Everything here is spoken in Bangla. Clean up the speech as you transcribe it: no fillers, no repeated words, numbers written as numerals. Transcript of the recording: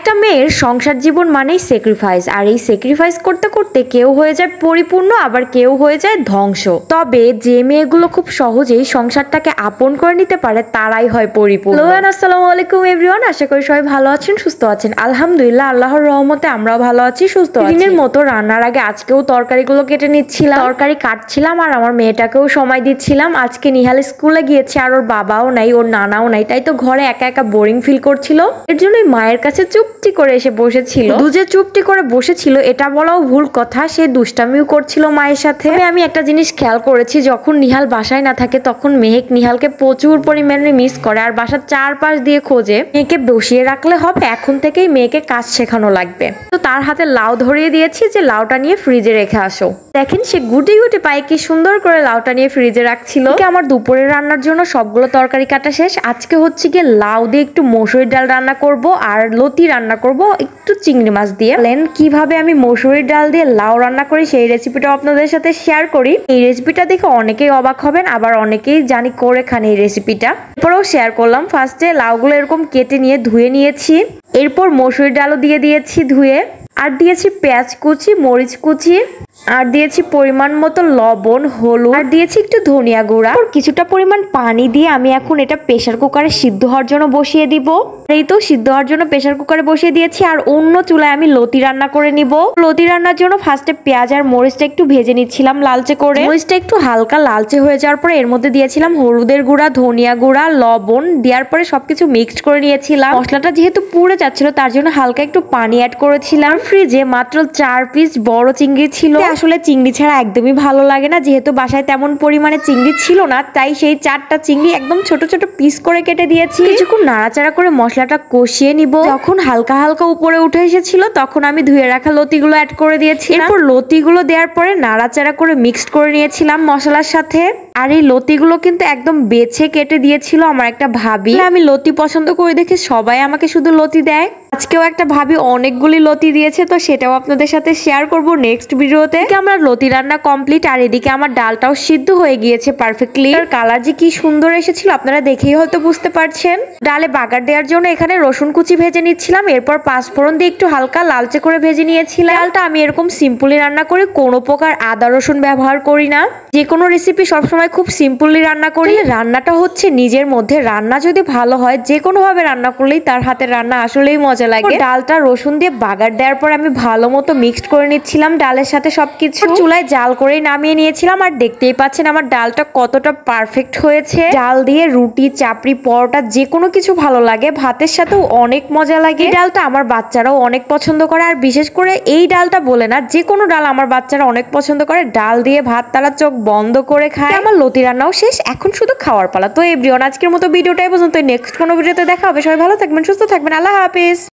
একটা মেয়ের সংসার জীবন মানেই স্যাক্রিফাইস, আর এই স্যাক্রিফাইস করতে করতে কেউ হয়ে যায় পরিপূর্ণ, আবার কেউ হয়ে যায় ধ্বংস। তবে যে মেয়েগুলো খুব সহজেই সংসারটাকে আপন করে নিতে পারে তারাই হয় পরিপূর্ণ। আসসালামু আলাইকুম এভরিওয়ান, আশা করি সবাই ভালো আছেন, সুস্থ আছেন। আলহামদুলিল্লাহ, আল্লাহর রহমতে আমরাও ভালো আছি, সুস্থ আছি। দিনের মতো রান্নার আগে আজকেও তরকারিগুলো কেটে নিচ্ছিলাম, তরকারি কাটছিলাম আর আমার মেয়েটাকেও সময় দিচ্ছিলাম। আজকে নিহাল স্কুলে গিয়েছে আর ওর বাবাও নাই, ওর নানাও নাই, তাই তো ঘরে একা একা বোরিং ফিল করছিল। এর জন্যই মায়ের কাছে চুপটি করে এসে বসেছিল। দুজে চুপটি করে বসেছিল এটা বলাও ভুল কথা, সে দুষ্টামিও করছিল মায়ের সাথে। আমি একটা জিনিস খেয়াল করেছি, যখন নিহাল বাসায় না থাকে তখন মেহেক নিহালকে প্রচুর পরিমাণে মিস করে আর বাসার চারপাশ দিয়ে খোঁজে। মেয়েকে বসিয়ে রাখলে হবে, এখন থেকেই মেয়েকে কাজ শেখানো লাগবে। তো তার হাতে লাউ ধরিয়ে দিয়েছি যে লাউটা নিয়ে ফ্রিজে রেখে আসো। দেখেন সে গুটি গুটি পায়ে কি সুন্দর করে লাউটা নিয়ে ফ্রিজে রাখছিল। আমার দুপুরের রান্নার জন্য সবগুলো তরকারি কাটা শেষ। আজকে হচ্ছে গিয়ে লাউ দিয়ে একটু মসুরির ডাল রান্না করব আর লতি রান্না করব একটু চিংড়ি মাছ দিয়ে। কিভাবে আমি মসুরির ডাল দিয়ে লাউ রান্না করি সেই রেসিপিটা আপনাদের সাথে শেয়ার করি। এই রেসিপিটা দেখে অনেকেই অবাক হবেন, আবার অনেকেই জানি করে খান এই রেসিপিটা। এরপরেও শেয়ার করলাম। ফার্স্টে লাউগুলো এরকম কেটে নিয়ে ধুয়ে নিয়েছি, এরপর মসুরির ডালও দিয়ে দিয়েছি ধুয়ে, আর দিয়েছি পেঁয়াজ কুচি, মরিচ কুচি, আর দিয়েছি পরিমাণ মতো লবণ, হলুদ, আর দিয়েছি একটু ধনিয়া গুঁড়া। কিছুটা পরিমাণ পানি দিয়ে আমি এখন এটা প্রেসার কুকারে সিদ্ধ হওয়ার জন্য বসিয়ে দিব। এই তো সিদ্ধ হওয়ার জন্য প্রেসার কুকারে বসিয়ে দিয়েছি। আর অন্য চুলায় আমি লতি রান্না করে নিব। লতি রান্নার জন্য ফার্স্টে পেঁয়াজ আর মরিচটা একটু ভেজে নিচ্ছিলাম লালচে করে। মরিচটা একটু হালকা লালচে হয়ে যাওয়ার পরে এর মধ্যে দিয়েছিলাম হলুদের গুঁড়া, ধনিয়া গুঁড়া, লবণ। দেওয়ার পরে সবকিছু মিক্সড করে নিয়েছিলাম। মশলাটা যেহেতু পুড়ে যাচ্ছিল তার জন্য হালকা একটু পানি অ্যাড করেছিলাম। ফ্রিজে মাত্র 4 পিস বড় চিংড়ি ছিল। আসলে চিংড়ি ছাড়া একদমই ভালো লাগে না, যেহেতু বাসায় তেমন পরিমাণে চিংড়ি ছিল না, তাই সেই 4টা চিংড়ি একদম ছোট ছোট পিস করে কেটে দিয়েছি। কিছুক্ষণ নাড়াচাড়া করে মশলাটা কষিয়ে নিব। যখন হালকা হালকা উপরে উঠে এসেছিল তখন আমি ধুয়ে রাখা লতিগুলো অ্যাড করে দিয়েছি। এরপর লতিগুলো দেওয়ার পরে নাড়াচাড়া করে মিক্সড করে নিয়েছিলাম মশলার সাথে। আর এই লতিগুলো কিন্তু একদম বেছে কেটে দিয়েছিল আমার একটা ভাবি। আমি লতি পছন্দ করি দেখে সবাই আমাকে শুধু লতি দেয়। আজকেও একটা ভাবি অনেকগুলি লতি দিয়েছে, তো সেটাও আপনাদের সাথে শেয়ার করব নেক্সট ভিডিওতে। আমরা লতি রান্না কমপ্লিট, আর এদিকে আমার ডালটাও সিদ্ধ হয়ে গিয়েছে পারফেক্টলি। আর কালার যে কি সুন্দর এসেছিল আপনারা দেখেই হয়তো বুঝতে পারছেন। ডালে বাগার দেওয়ার জন্য এখানে রসুন কুচি ভেজে নিচ্ছিলাম, এরপর পাঁচফোড়ন দিয়ে একটু হালকা লালচে করে ভেজে নিয়েছিলাম। ডালটা আমি এরকম সিম্পলি রান্না করি, কোনো প্রকার আদা রসুন ব্যবহার করি না। যে কোনো রেসিপি সবসময় খুব সিম্পলি রান্না করি। রান্নাটা হচ্ছে নিজের মধ্যে, রান্না যদি ভালো হয় যে কোনো ভাবে রান্না করলেই তার হাতের রান্না আসলেই মজা লাগে। ডালটা রসুন দিয়ে বাগার দেওয়ার পর আমি ভালো মতো মিক্সড করে নিচ্ছিলাম ডালের সাথে সবকিছু। চুলায় জাল করে নামিয়ে নিয়েছিলাম। আর দেখতেই পাচ্ছেন আমার ডালটা কতটা পারফেক্ট হয়েছে। ডাল দিয়ে রুটি, চাপড়ি, পরোটা যে কোনো কিছু ভালো লাগে, ভাতের সাথেও অনেক মজা লাগে। এই ডালটা আমার বাচ্চারাও অনেক পছন্দ করে, আর বিশেষ করে এই ডালটা বলে না, যে কোনো ডাল আমার বাচ্চারা অনেক পছন্দ করে। ডাল দিয়ে ভাত তারা চোখ বন্ধ করে খায়। আমার লতি রান্নাও শেষ, এখন শুধু খাওয়ার পালা। তো এভরিওয়ান, আজকের মতো ভিডিওটাই পর্যন্ত। নেক্সট কোনো ভিডিওতে দেখা হবে। সবাই ভালো থাকবেন, সুস্থ থাকবেন, আল্লাহ হাফেজ।